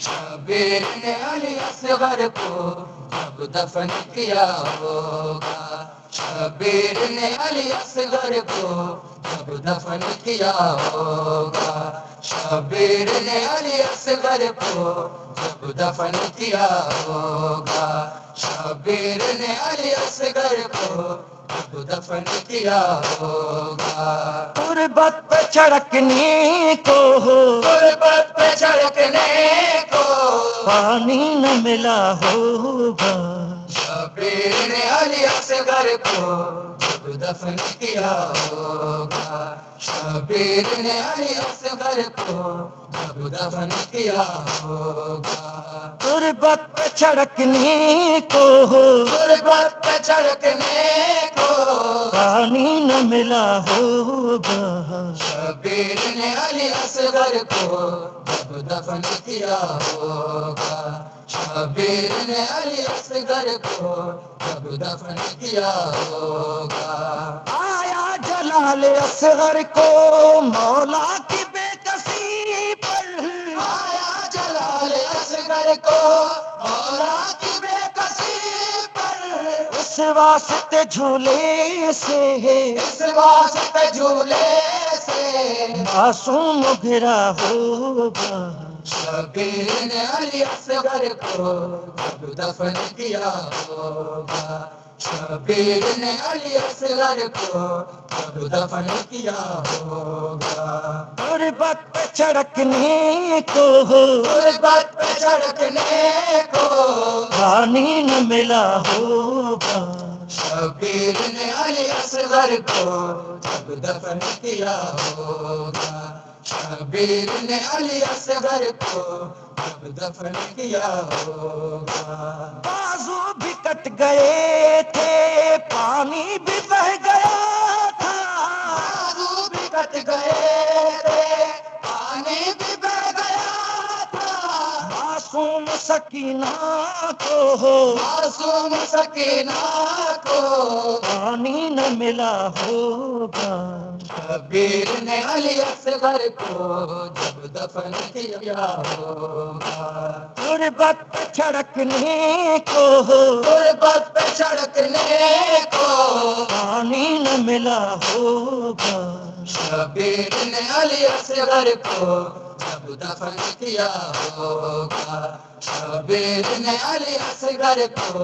شبیر نے علی اصغر کو جب دفن کیا ہوگا، شبیر نے علی اصغر کو جب دفن کیا ہوگا، شبیر نے علی اصغر کو جب دفن کیا ہوگا، شبیر نے علی اصغر کو جب دفن کیا ہوگا۔ تربت پہ چھڑکنے کو غربت پہ چھڑکنے کو پانی نہ ملا ہوگا، شبیر نے علی اصغر کو جب دفن کیا ہوگا، شبیر نے علی اصغر کو جب دفن کیا ہوگا۔ تربت پہ چھڑکنے کو غربت پہ چھڑکنے کو پانی نہ ملا ہوگا، شبیر نے علی اصغر کو جب دفن کیا ہوگا، شبیر نے علی اصغر کو جب دفن کیا ہوگا۔ آیا جلال اصغر کو مولا کی بے کسی پر، آیا جلال اصغر کو مولا کی بے کسی پر، اس واسطے جھولے سے اس واسطے جھولے سے معصوم گرا ہوگا، شبیر نے علی اصغر کو جب دفن کیا ہوگا، شبیر نے علی اصغر کو جب دفن کیا ہوگا۔ تربت پہ چھڑکنے کو غربت پہ چھڑکنے کو پانی نہ ملا ہوگا، شبیر نے علی اصغر کو جب دفن کیا ہوگا، شبیر نے علی اصغر کو جب دفن کیا ہوگا۔ بازو بھی کٹ گئے تھے پانی بھی بہ گیا تھا، بازو بھی کٹ گئے تھے پانی بھی بہ گیا تھا، معصوم سکینہ کو معصوم سکینہ کو پانی نہ ملا ہوگا، شبیر نے علی اصغر کو جب دفن کیا ہوگا۔ تربت پہ چھڑکنے کو غربت پہ چھڑکنے کو پانی نہ ملا ہوگا، شبیر نے علی اصغر کو جب دفن کیا ہوگا، شبیر نے علی اصغر کو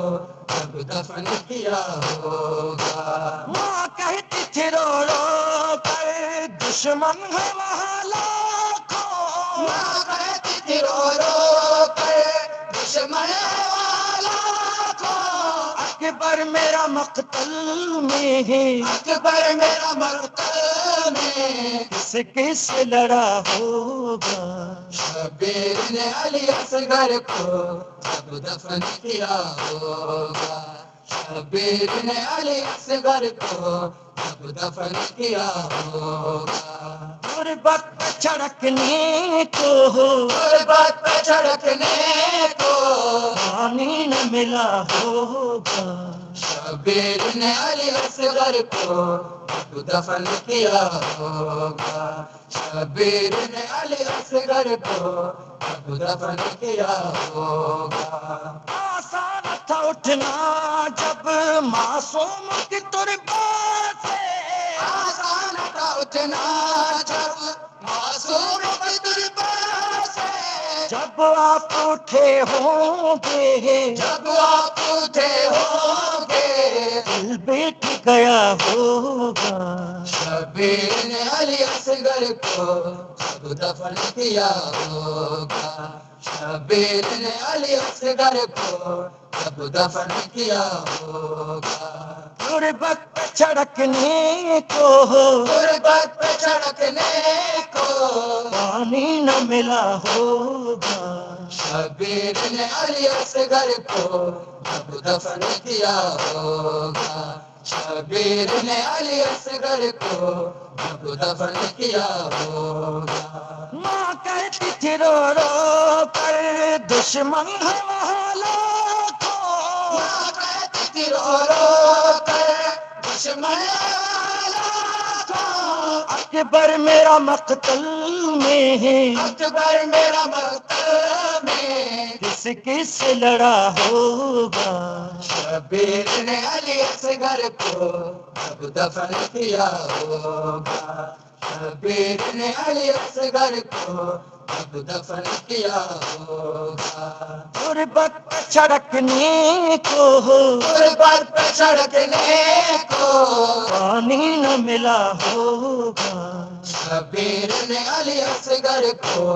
جب دفن کیا ہوگا۔ ماں کہتی تھی رو رو کر دشمن ہے وہاں لاکھوں، ماں کہتی تھی رو رو کر دشمن والا کو، اکبر میرا مقتل میں ہے، اکبر میرا مقتل میں کس کس سے لڑا ہوگا، شبیر نے علی اصغر کو جب دفن کیا ہوگا، شبیر نے علی اصغر کو جب دفن کیا ہوگا۔ تربت پہ چھڑکنے کو غربت پہ چھڑکنے کو پانی نہ ملا ہوگا، شبیر نے علی اصغر کو جب دفن کیا ہوگا، شبیر نے علی اصغر کو جب دفن کیا ہوگا۔ آسان تھا اٹھنا جب معصوم کی تربت سے، آسان تھا اٹھنا جب معصوم کی تربت سے، جب آپ اٹھے ہوں گے جب آپ اٹھے ہوں گے دل بیٹھ گیا ہوگا، شبیر نے علی اصغر کو جب دفن کیا ہوگا، شبیر نے علی اصغر کو جب دفن کیا ہوگا۔ تربت پہ چھڑکنے کو غربت پہ چھڑکنے کو پانی نہ ملا ہوگا، شبیر نے علی اصغر کو جب دفن کیا ہوگا، شبیر نے علی اصغر کو جب دفن کیا ہوگا۔ ماں کہتی تھی رو رو کر دشمن ہے وہاں لاکھوں، ماں کہتی تھی رو رو کر دشمن والا کو، اکبر میرا مقتل میں ہے، اکبر میرا مقتل میں کس کس سے لڑا ہوگا؟ شبیر نے علی اصغر کو اب دفن کیا ہوگا، شبیر نے علی اصغر کو اب دفن کیا ہوگا، غربت چھڑکنے کو غربت پہ چھڑکنے کو پانی نہ ملا ہوگا، شبیر نے علی اصغر کو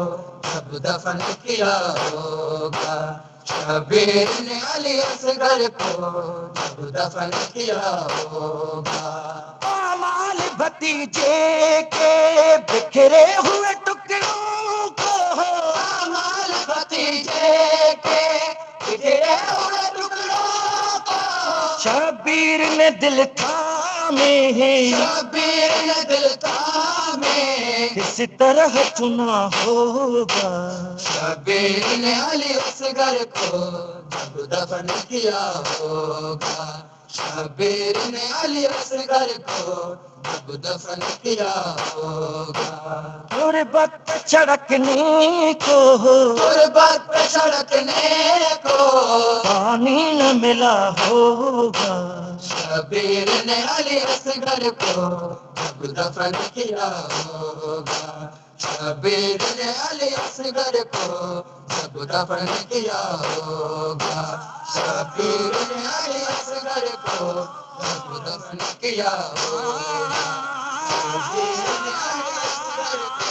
اب دفن کیا ہوگا، شبیر نے علی اصغر کو اب دفن کیا ہوگا، مال بھتیجے کے بکھرے ہوئے ٹکڑوں کو مال بھتیجے کے بکھرے ہوئے ٹکڑوں کو شبیر نے دل تھامے ہے، شبیر نے دل تھامے کس طرح چنا ہوگا، شبیر نے علی اصغر کو جب دفن کیا ہوگا، شبیر نے علی اصغر کو جب دفن کیا ہوگا، غربت چھڑکنے کو غربت پہ چھڑکنے کو پانی نہ ملا ہوگا، شبیر نے علی اصغر کو جب دفن کیا ہوگا، شبیر نے علی اصغر کو جب دفن کیا ہوگا، شبیر نے علی اصغر کو جب دفن کیا ہوگا، شبیر نے علی اصغر کو